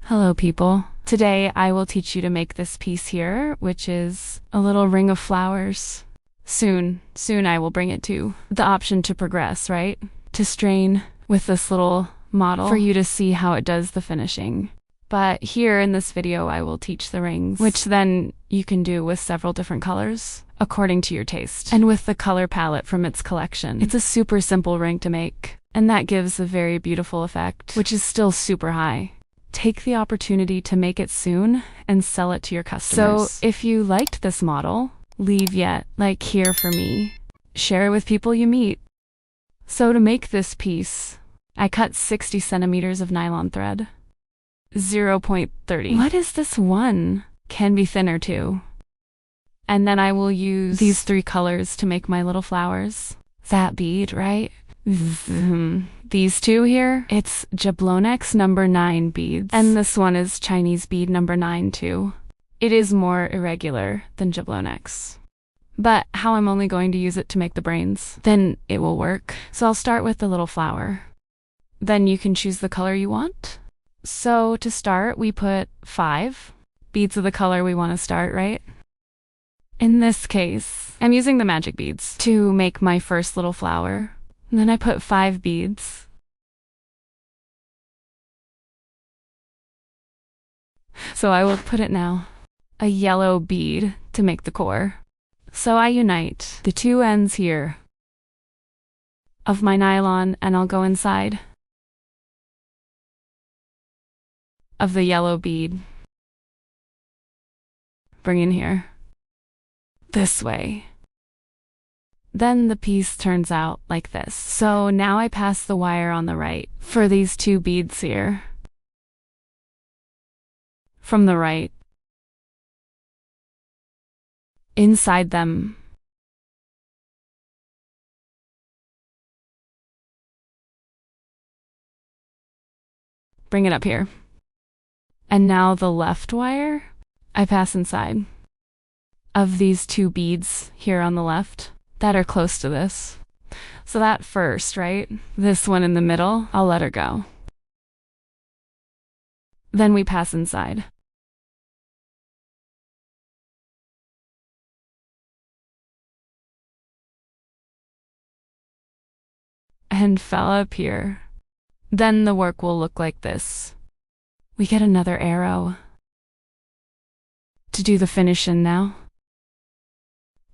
Hello people. Today I will teach you to make this piece here, which is a little ring of flowers. Soon I will bring it to the option to progress, right? To strain with this little model for you to see how it does the finishing. But here in this video I will teach the rings, which then you can do with several different colors according to your taste and with the color palette from its collection. It's a super simple ring to make, and that gives a very beautiful effect, which is still super high. Take the opportunity to make it soon and sell it to your customers. So if you liked this model, leave yet, like here for me. Share it with people you meet. So to make this piece, I cut 60 centimeters of nylon thread. 0.30. What is this one? Can be thinner too. And then I will use these 3 colors to make my little flowers. That bead, right? These 2 here, it's Jablonec number 9 beads. And this one is Chinese bead number 9 too. It is more irregular than Jablonec. But how I'm only going to use it to make the brains, then it will work. So I'll start with the little flower. Then you can choose the color you want. So to start, we put 5 beads of the color we want to start, right? In this case, I'm using the magic beads to make my first little flower. And then I put 5 beads. So I will put it now. A yellow bead to make the core. So I unite the 2 ends here of my nylon, and I'll go inside of the yellow bead. Bring in here. This way. Then the piece turns out like this. So now I pass the wire on the right for these 2 beads here. From the right. Inside them. Bring it up here. And now the left wire, I pass inside of these 2 beads here on the left that are close to this. So that first, right? This one in the middle, I'll let her go. Then we pass inside. And fell up here. Then the work will look like this. We get another arrow to do the finish in now.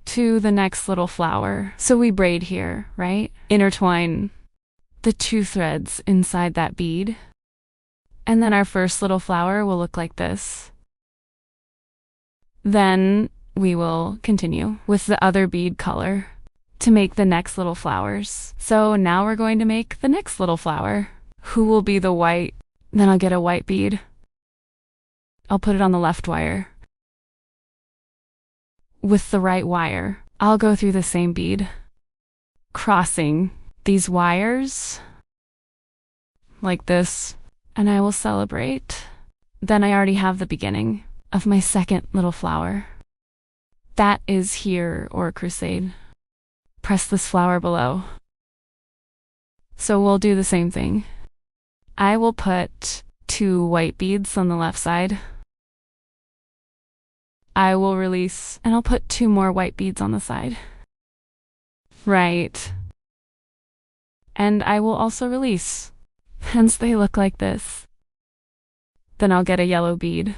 To the next little flower. So we braid here, right? Intertwine the 2 threads inside that bead. And then our first little flower will look like this. Then we will continue with the other bead color to make the next little flowers. So now we're going to make the next little flower. Who will be the white? Then I'll get a white bead. I'll put it on the left wire. With the right wire, I'll go through the same bead, crossing these wires like this, and I will celebrate. Then I already have the beginning of my second little flower. That is here or crusade. Press this flower below. So we'll do the same thing. I will put 2 white beads on the left side. I will release, and I'll put 2 more white beads on the side. Right. And I will also release. Hence they look like this. Then I'll get a yellow bead.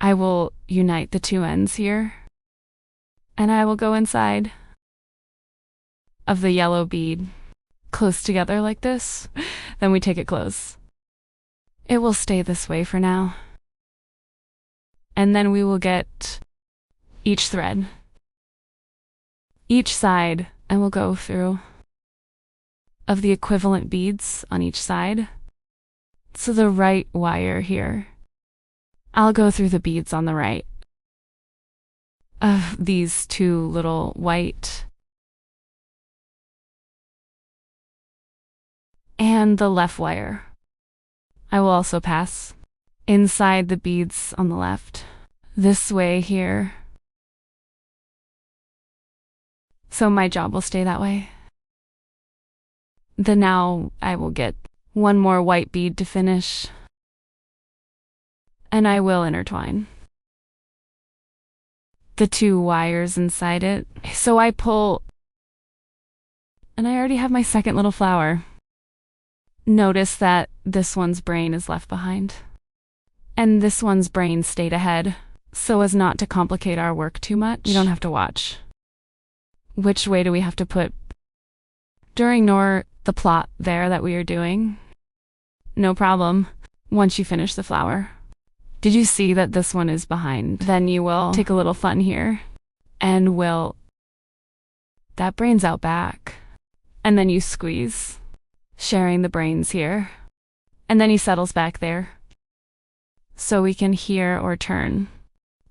I will unite the 2 ends here. And I will go inside of the yellow bead. Close together like this. Then we take it close. It will stay this way for now. And then we will get each thread, each side, and we'll go through of the equivalent beads on each side. So the right wire here, I'll go through the beads on the right of these 2 little white. And the left wire, I will also pass inside the beads on the left, this way here. So my job will stay that way. Then now I will get 1 more white bead to finish. and I will intertwine the two wires inside it. So I pull, and I already have my second little flower. Notice that this one's brain is left behind, and this one's brain stayed ahead, so as not to complicate our work too much. You don't have to watch. Which way do we have to put during the plot there that we are doing? No problem. Once you finish the flower. Did you see that this one is behind? Then you will take a little fun here and that brain's out back. And then you squeeze, sharing the brains here. And then he settles back there. So we can hear or turn.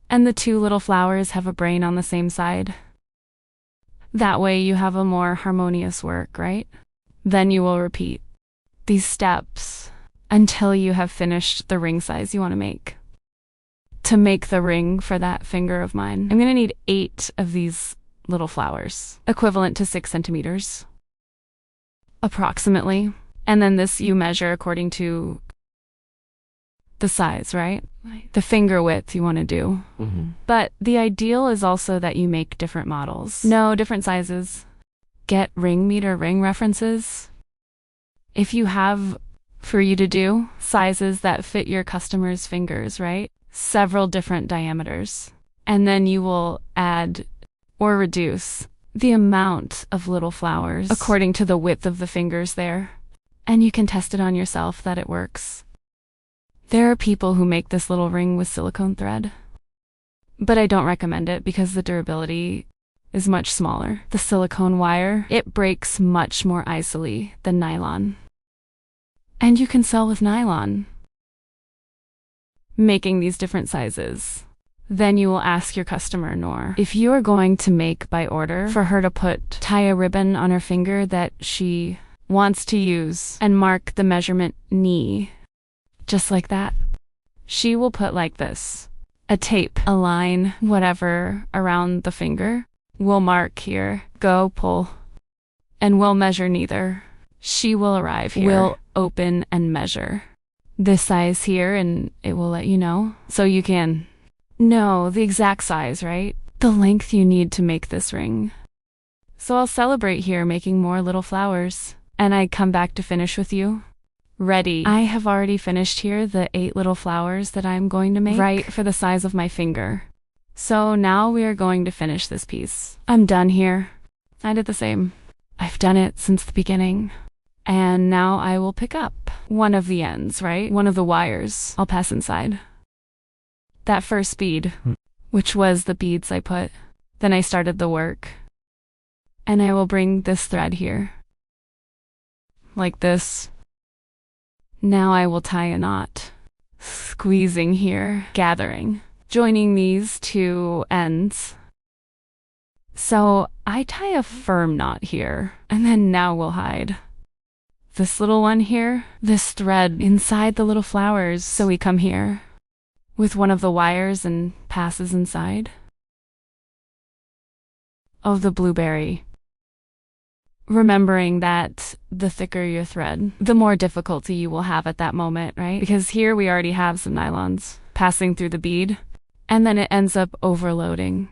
And the two little flowers have a brain on the same side. That way you have a more harmonious work, right? Then you will repeat these steps until you have finished the ring size you want to make. To make the ring for that finger of mine, I'm going to need 8 of these little flowers, equivalent to 6 centimeters, approximately. And then this you measure according to the size, right? The finger width you want to do. But the ideal is also that you make different models. No, different sizes. Get ring meter ring references. If you have for you to do sizes that fit your customer's fingers, right? Several different diameters. And then you will add or reduce the amount of little flowers according to the width of the fingers there. And you can test it on yourself that it works. There are people who make this little ring with silicone thread, but I don't recommend it because the durability is much smaller. The silicone wire, it breaks much more easily than nylon. And you can sell with nylon. Making these different sizes. Then you will ask your customer, Nor, if you are going to make by order for her to tie a ribbon on her finger that she wants to use and mark the measurement knee. Just like that. She will put like this, a tape, a line, whatever, around the finger. We'll mark here, go pull, and we'll measure neither. She will arrive here. We'll open and measure this size here, and it will let you know. So you can know the exact size, right? The length you need to make this ring. So I'll celebrate here making more little flowers, and I come back to finish with you. Ready. I have already finished here the 8 little flowers that I'm going to make, right for the size of my finger. So now we are going to finish this piece. I'm done here. I did the same. I've done it since the beginning. And now I will pick up one of the ends, right? One of the wires. I'll pass inside. That first bead, which was the beads I put. Then I started the work. And I will bring this thread here. Like this. Now I will tie a knot, squeezing here, gathering, joining these 2 ends. So I tie a firm knot here, and then now we'll hide this little one here, this thread inside the little flowers. So we come here with one of the wires and passes inside of the blueberry. Remembering that the thicker your thread, the more difficulty you will have at that moment, right? Because here we already have some nylons passing through the bead, and then it ends up overloading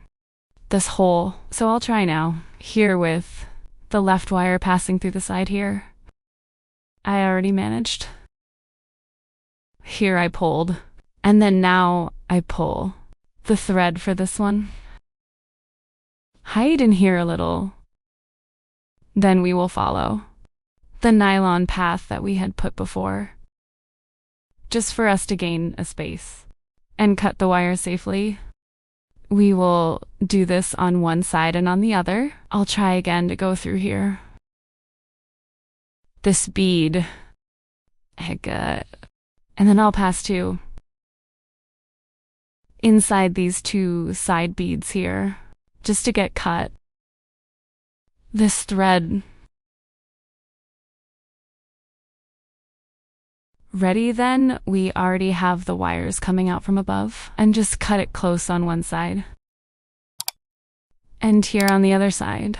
this hole. So I'll try now, here with the left wire passing through the side here. I already managed. Here I pulled, and then now I pull the thread for this one. Hide in here a little. Then we will follow the nylon path that we had put before, just for us to gain a space and cut the wire safely. We will do this on one side and on the other. I'll try again to go through here. This bead, and then I'll pass 2 inside these 2 side beads here, just to get cut. This thread. Ready then? We already have the wires coming out from above, and just cut it close on one side. And here on the other side.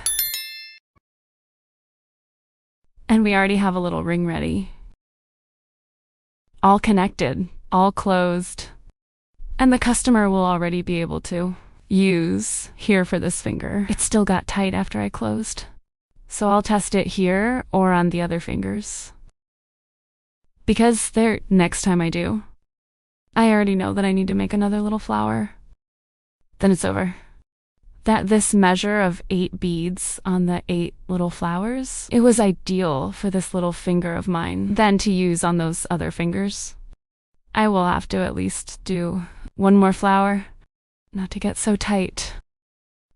And we already have a little ring ready. All connected, all closed. And the customer will already be able to use here for this finger. It still got tight after I closed. So I'll test it here or on the other fingers. Because next time I do, I already know that I need to make another little flower. Then it's over. This measure of 8 beads on the 8 little flowers, it was ideal for this little finger of mine, then to use on those other fingers. I will have to at least do one more flower, not to get so tight.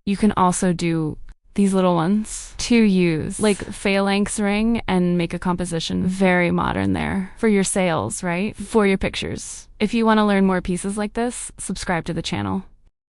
You can also do these little ones to use, like phalanx ring, and make a composition. Very modern there. For your sales, right? For your pictures. If you want to learn more pieces like this, subscribe to the channel.